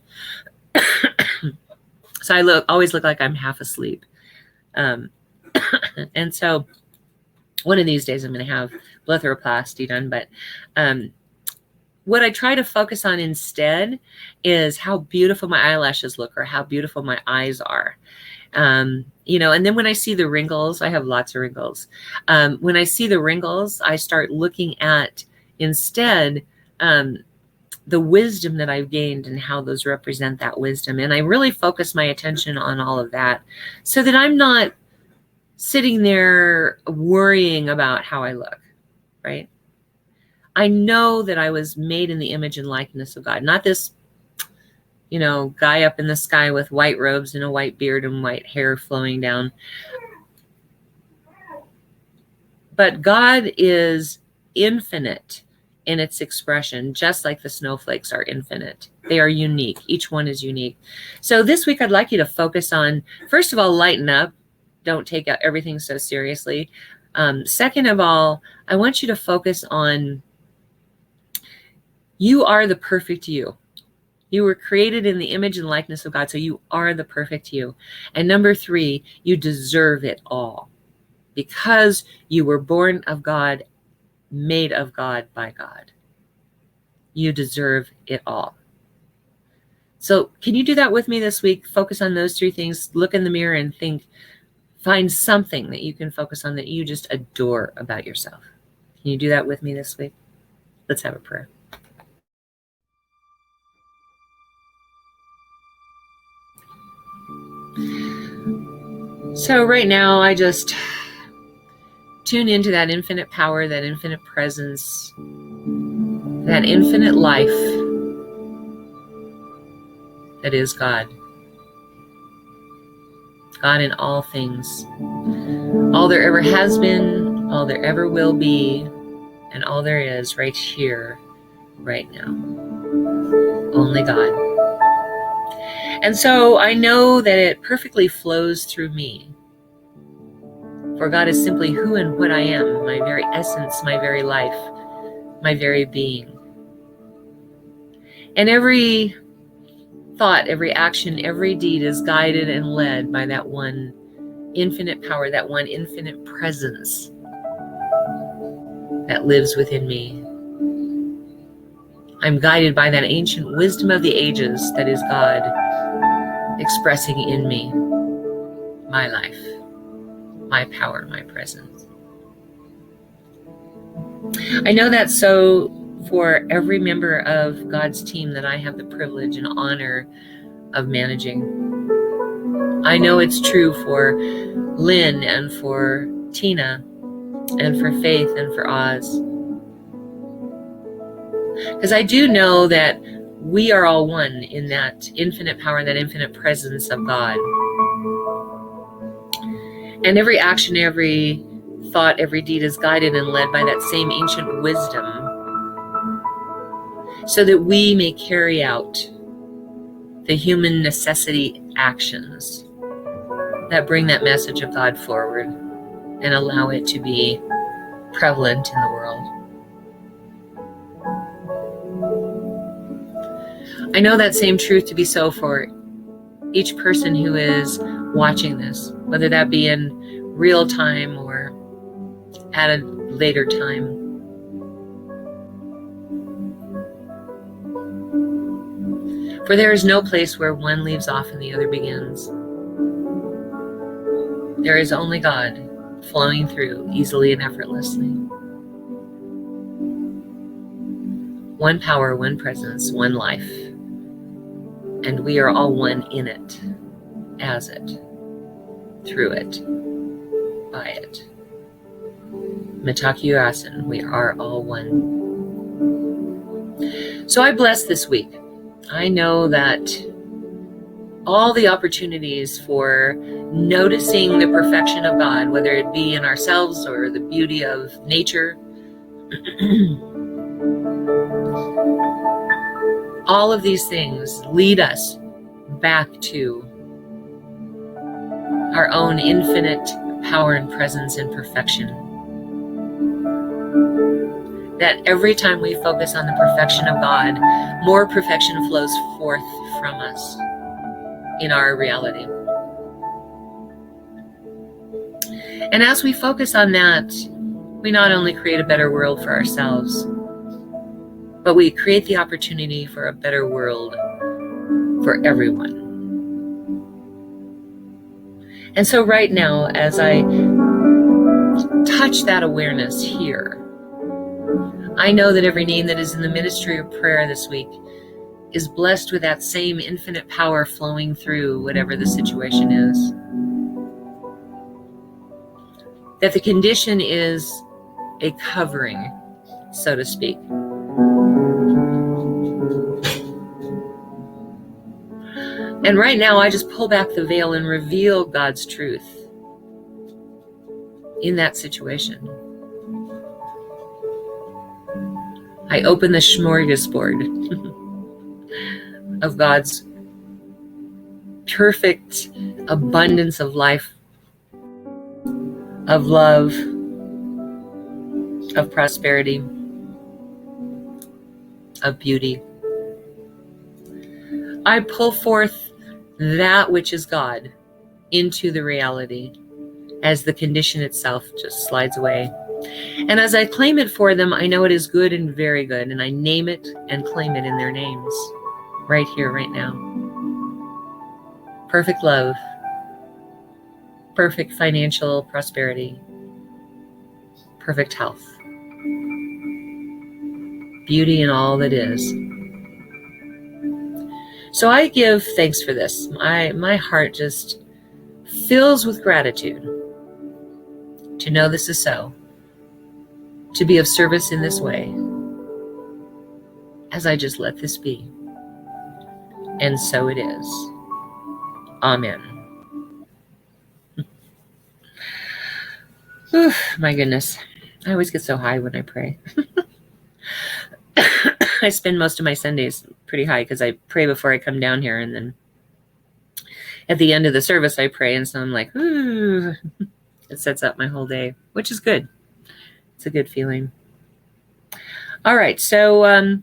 So I always look like I'm half asleep. And so one of these days I'm going to have blepharoplasty done. But what I try to focus on instead is how beautiful my eyelashes look or how beautiful my eyes are. You know, and then when I see the wrinkles, I have lots of wrinkles. When I see the wrinkles, I start looking at instead the wisdom that I've gained and how those represent that wisdom. And I really focus my attention on all of that so that I'm not sitting there worrying about how I look, right? I know that I was made in the image and likeness of God, not this, you know, guy up in the sky with white robes and a white beard and white hair flowing down. But God is infinite in its expression, just like the snowflakes are infinite. They are unique. Each one is unique. So this week, I'd like you to focus on, first of all, lighten up. Don't take everything so seriously. Second of all, I want you to focus on you are the perfect you. You were created in the image and likeness of God, so you are the perfect you. And number 3, you deserve it all because you were born of God, made of God, by God. You deserve it all. So can you do that with me this week? Focus on those 3 things. Look in the mirror and think. Find something that you can focus on that you just adore about yourself. Can you do that with me this week? Let's have a prayer. So right now, I just tune into that infinite power, that infinite presence, that infinite life that is God. God in all things. All there ever has been, all there ever will be, and all there is right here, right now. Only God. And so I know that it perfectly flows through me. For God is simply who and what I am, my very essence, my very life, my very being. And every thought, every action, every deed is guided and led by that one infinite power, that one infinite presence that lives within me. I'm guided by that ancient wisdom of the ages that is God expressing in me my life, my power, my presence. I know that's so for every member of God's team that I have the privilege and honor of managing. I know it's true for Lynn and for Tina and for Faith and for Oz. Because I do know that we are all one in that infinite power, that infinite presence of God. And every action, every thought, every deed is guided and led by that same ancient wisdom, so that we may carry out the human necessity actions that bring that message of God forward and allow it to be prevalent in the world. I know that same truth to be so for each person who is watching this, whether that be in real time or at a later time. For there is no place where one leaves off and the other begins. There is only God flowing through easily and effortlessly. One power, one presence, one life. And we are all one in it, as it, through it, by it. Mitaku Asen, we are all one. So I bless this week. I know that all the opportunities for noticing the perfection of God, whether it be in ourselves or the beauty of nature, all of these things lead us back to our own infinite power and presence and perfection. That every time we focus on the perfection of God, more perfection flows forth from us in our reality. And as we focus on that, we not only create a better world for ourselves, but we create the opportunity for a better world for everyone. And so right now, as I touch that awareness here, I know that every name that is in the ministry of prayer this week is blessed with that same infinite power flowing through whatever the situation is. That the condition is a covering, so to speak. And right now, I just pull back the veil and reveal God's truth in that situation. I open the smorgasbord of God's perfect abundance of life, of love, of prosperity, of beauty. I pull forth that which is God into the reality as the condition itself just slides away. And as I claim it for them, I know it is good and very good, and I name it and claim it in their names right here, right now. Perfect love, perfect financial prosperity, perfect health, beauty in all that is. So I give thanks for this. My heart just fills with gratitude to know this is so, to be of service in this way, as I just let this be. And so it is. Amen. Whew, my goodness. I always get so high when I pray. I spend most of my Sundays pretty high because I pray before I come down here, and then at the end of the service I pray, and so I'm like, ooh. It sets up my whole day, which is good. It's a good feeling. All right, so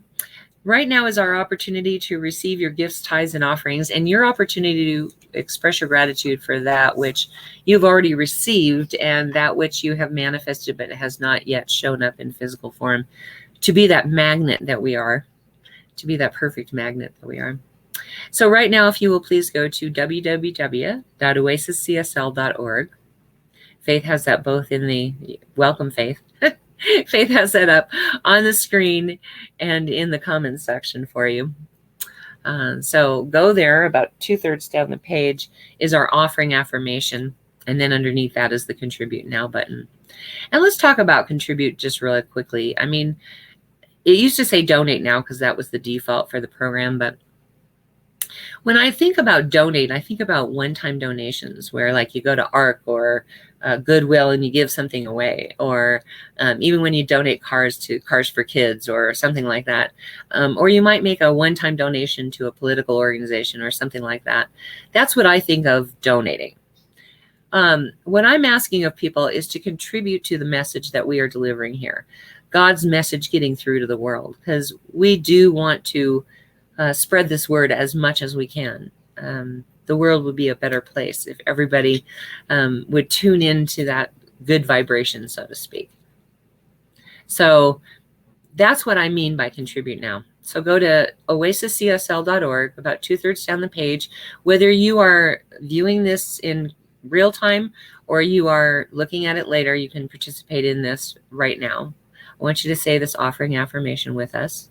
right now is our opportunity to receive your gifts, tithes, and offerings, and your opportunity to express your gratitude for that which you've already received and that which you have manifested but has not yet shown up in physical form, to be that magnet that we are, to be that perfect magnet that we are. So right now, if you will please go to www.oasiscsl.org. Faith has that both in the welcome, Faith. Faith has that up on the screen and in the comments section for you. So go there. About 2/3 down the page is our offering affirmation. And then underneath that is the Contribute Now button. And let's talk about contribute just really quickly. I mean, it used to say donate now because that was the default for the program. But when I think about donate, I think about one-time donations where like you go to ARC or Goodwill and you give something away, or even when you donate cars to Cars for Kids or something like that. Or you might make a one-time donation to a political organization or something like that. That's what I think of donating. What I'm asking of people is to contribute to the message that we are delivering here, God's message getting through to the world, because we do want to spread this word as much as we can. The world would be a better place if everybody would tune into that good vibration, so to speak. So that's what I mean by contribute now. So go to oasiscsl.org, about 2/3 down the page. Whether you are viewing this in real time or you are looking at it later, you can participate in this right now. I want you to say this offering affirmation with us.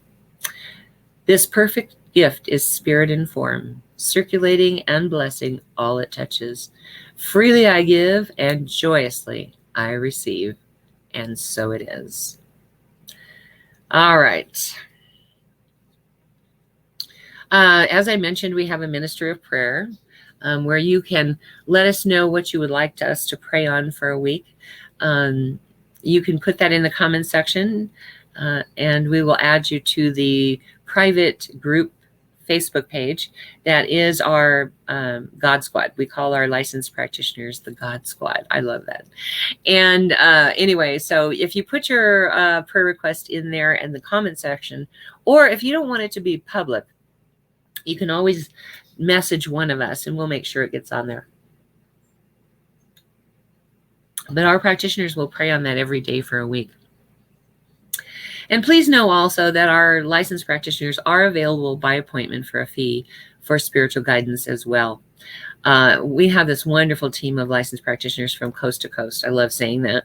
This perfect gift is spirit in form, circulating and blessing all it touches. Freely I give and joyously I receive. And so it is. All right. As I mentioned, we have a ministry of prayer where you can let us know what you would like us to pray on for a week. You can put that in the comment section and we will add you to the private group Facebook page. That is our God Squad. We call our licensed practitioners the God Squad. I love that. And anyway, so if you put your prayer request in there in the comment section, or if you don't want it to be public, you can always message one of us and we'll make sure it gets on there. But our practitioners will pray on that every day for a week. And please know also that our licensed practitioners are available by appointment for a fee for spiritual guidance as well. We have this wonderful team of licensed practitioners from coast to coast. I love saying that.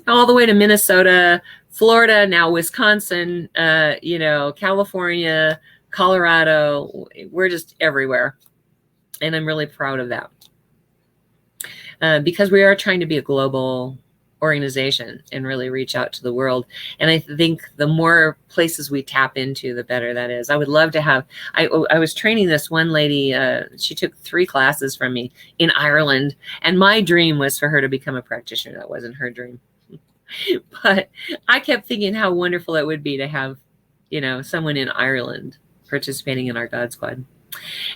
All the way to Minnesota, Florida, now Wisconsin, California, Colorado. We're just everywhere. And I'm really proud of that. Because we are trying to be a global organization and really reach out to the world. And I think the more places we tap into, the better that is. I would love to have, I was training this one lady, she took 3 classes from me in Ireland. And my dream was for her to become a practitioner. That wasn't her dream. But I kept thinking how wonderful it would be to have, someone in Ireland participating in our God Squad.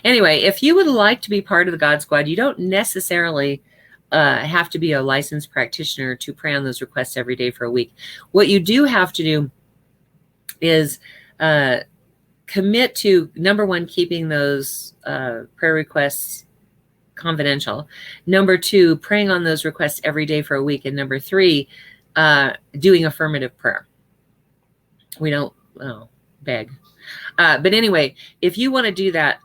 Anyway, if you would like to be part of the God Squad, you don't necessarily have to be a licensed practitioner to pray on those requests every day for a week. What you do have to do is commit to, number one, keeping those prayer requests confidential. Number 2, praying on those requests every day for a week. And number 3, doing affirmative prayer. We don't beg. But anyway, if you want to do that,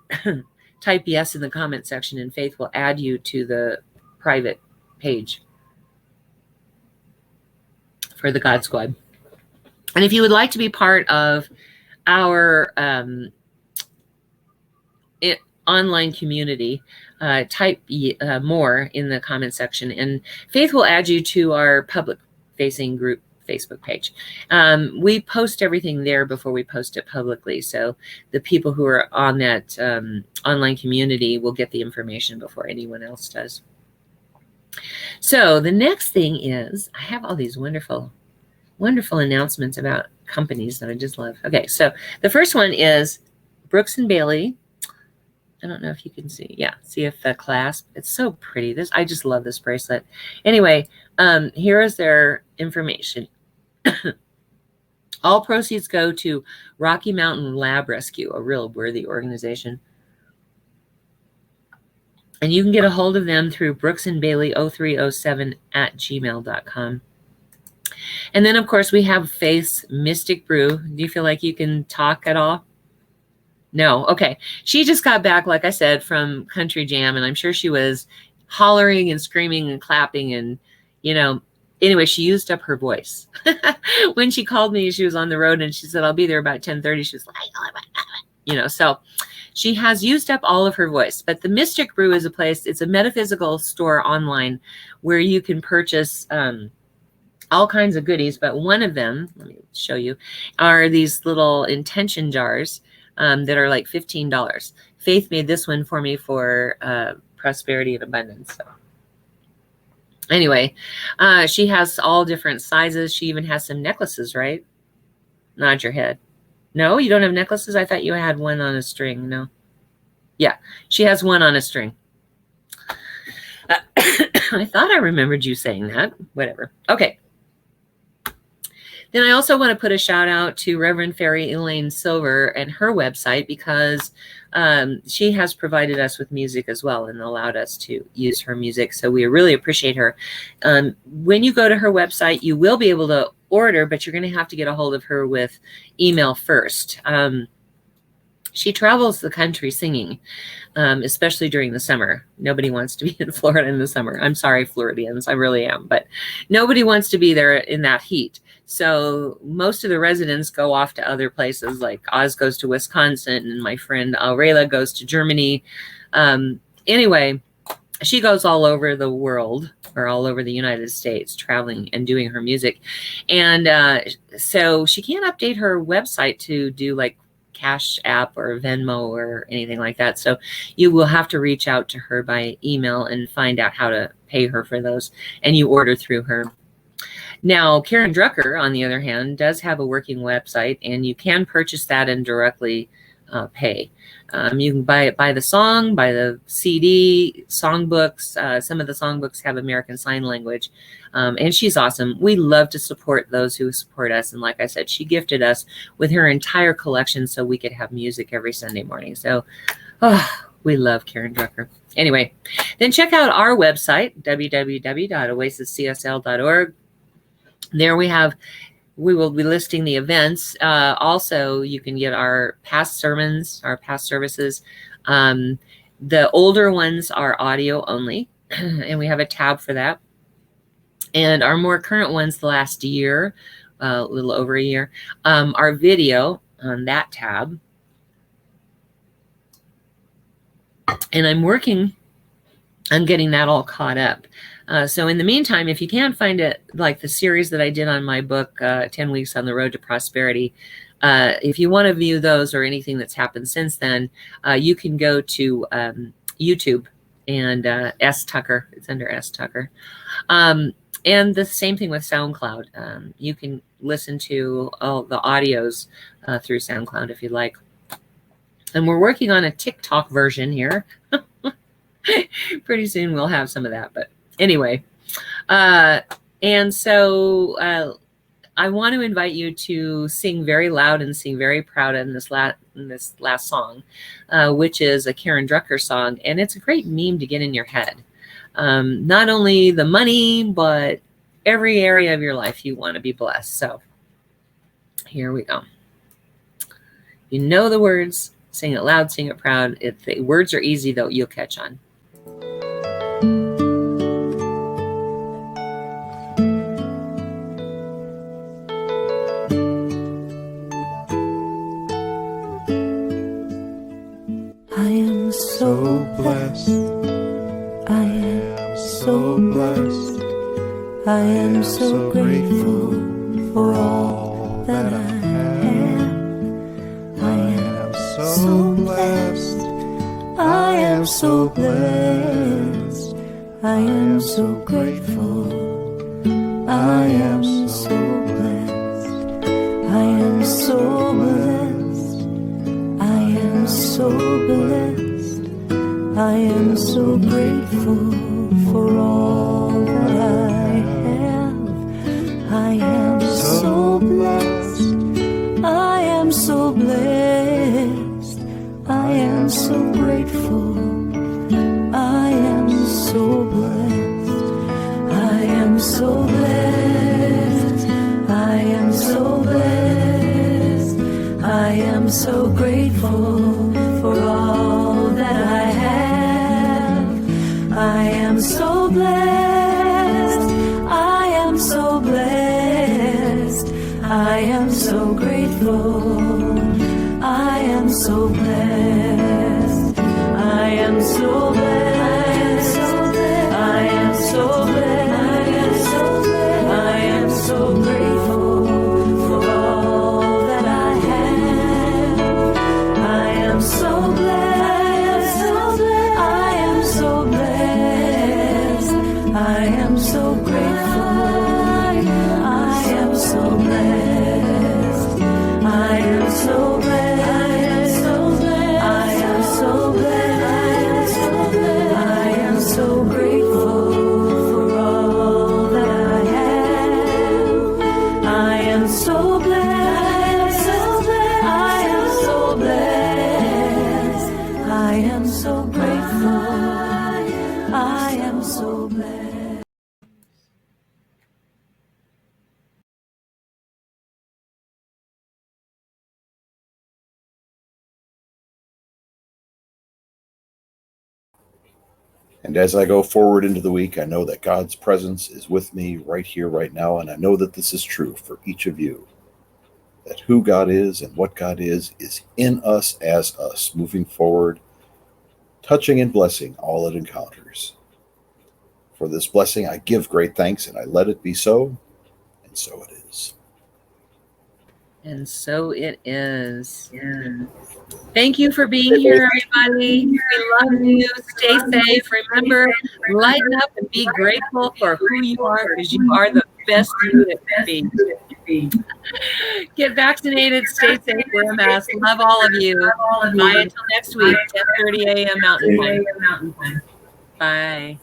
type yes in the comment section and Faith will add you to the private page for the God Squad. And if you would like to be part of our online community, type more in the comment section and Faith will add you to our public facing group Facebook page. We post everything there before we post it publicly. So the people who are on that online community will get the information before anyone else does. So the next thing is, I have all these wonderful, wonderful announcements about companies that I just love. Okay, so the first one is Brooks and Bailey. I don't know if you can see. Yeah, see if the clasp. It's so pretty. I just love this bracelet. Anyway, here is their information. All proceeds go to Rocky Mountain Lab Rescue, a real worthy organization. And you can get a hold of them through brooksandbailey0307@gmail.com. And then, of course, we have Faith's Mystic Brew. Do you feel like you can talk at all? No. Okay. She just got back, like I said, from Country Jam, and I'm sure she was hollering and screaming and clapping and, anyway, she used up her voice. When she called me, she was on the road and she said, I'll be there about 10:30. She was like, so she has used up all of her voice. But the Mystic Brew is a place, it's a metaphysical store online where you can purchase all kinds of goodies. But one of them, let me show you, are these little intention jars that are like $15. Faith made this one for me for prosperity and abundance. So anyway, she has all different sizes. She even has some necklaces, right? Nod your head. No, you don't have necklaces? I thought you had one on a string. No. Yeah, she has one on a string. I thought I remembered you saying that. Whatever. Okay. Then I also want to put a shout out to Reverend Fairy Elaine Silver and her website, because she has provided us with music as well and allowed us to use her music. So we really appreciate her. When you go to her website, you will be able to order, but you're going to have to get a hold of her with email first. She travels the country singing, especially during the summer. Nobody wants to be in Florida in the summer. I'm sorry, Floridians, I really am, but nobody wants to be there in that heat. So most of the residents go off to other places, like Oz goes to Wisconsin and my friend Aurelia goes to Germany. Anyway, she goes all over the world, or all over the United States, traveling and doing her music. And so she can't update her website to do like Cash App or Venmo or anything like that. So you will have to reach out to her by email and find out how to pay her for those. And you order through her. Now, Karen Drucker, on the other hand, does have a working website, and you can purchase that and directly pay. You can buy the song, buy the CD, songbooks. Some of the songbooks have American Sign Language, and she's awesome. We love to support those who support us, and like I said, she gifted us with her entire collection so we could have music every Sunday morning. So, we love Karen Drucker. Anyway, then check out our website, www.oasiscsl.org. There we will be listing the events. Also, you can get our past sermons, our past services. The older ones are audio only, and we have a tab for that. And our more current ones, the last year, a little over a year, are video on that tab. And I'm working on getting that all caught up. So in the meantime, if you can't find it, like the series that I did on my book, 10 Weeks on the Road to Prosperity, if you want to view those or anything that's happened since then, you can go to YouTube and S. Tucker. It's under S. Tucker. And the same thing with SoundCloud. You can listen to all the audios through SoundCloud if you'd like. And we're working on a TikTok version here. Pretty soon we'll have some of that, but anyway, and so I want to invite you to sing very loud and sing very proud in this last song, which is a Karen Drucker song, and it's a great meme to get in your head. Not only the money, but every area of your life you want to be blessed. So here we go. You know the words. Sing it loud, sing it proud. If the words are easy, though, you'll catch on. I am so blessed. I am so blessed. I am so grateful for all that I have. I am so blessed. I am so blessed. I am so grateful. I am so blessed. I am so blessed. I am so blessed. I am so grateful for all that I have. I am so blessed. I am so blessed. I am so grateful. I am so blessed. I am so blessed. I am so blessed. I am so grateful. I am so grateful. I am so blessed. I am so blessed. I am so blessed. I am so grateful for all that I have. I am so blessed. I am so blessed. I am so grateful. I am so blessed. I am so blessed. I am so blessed. I am so grateful for all that I have. I am so blessed. I am so blessed. I am so grateful. I am so blessed. And as I go forward into the week, I know that God's presence is with me right here, right now. And I know that this is true for each of you, that who God is and what God is in us as us, moving forward, touching and blessing all it encounters. For this blessing, I give great thanks and I let it be so. And so it is. And so it is. Thank you for being here, everybody. We love you. Stay safe. Remember, lighten up and be grateful for who you are, because you are the best you can be. Get vaccinated. Stay safe. Wear a mask. Love all of you. Bye until next week, 10:30 a.m. Mountain Time. Bye.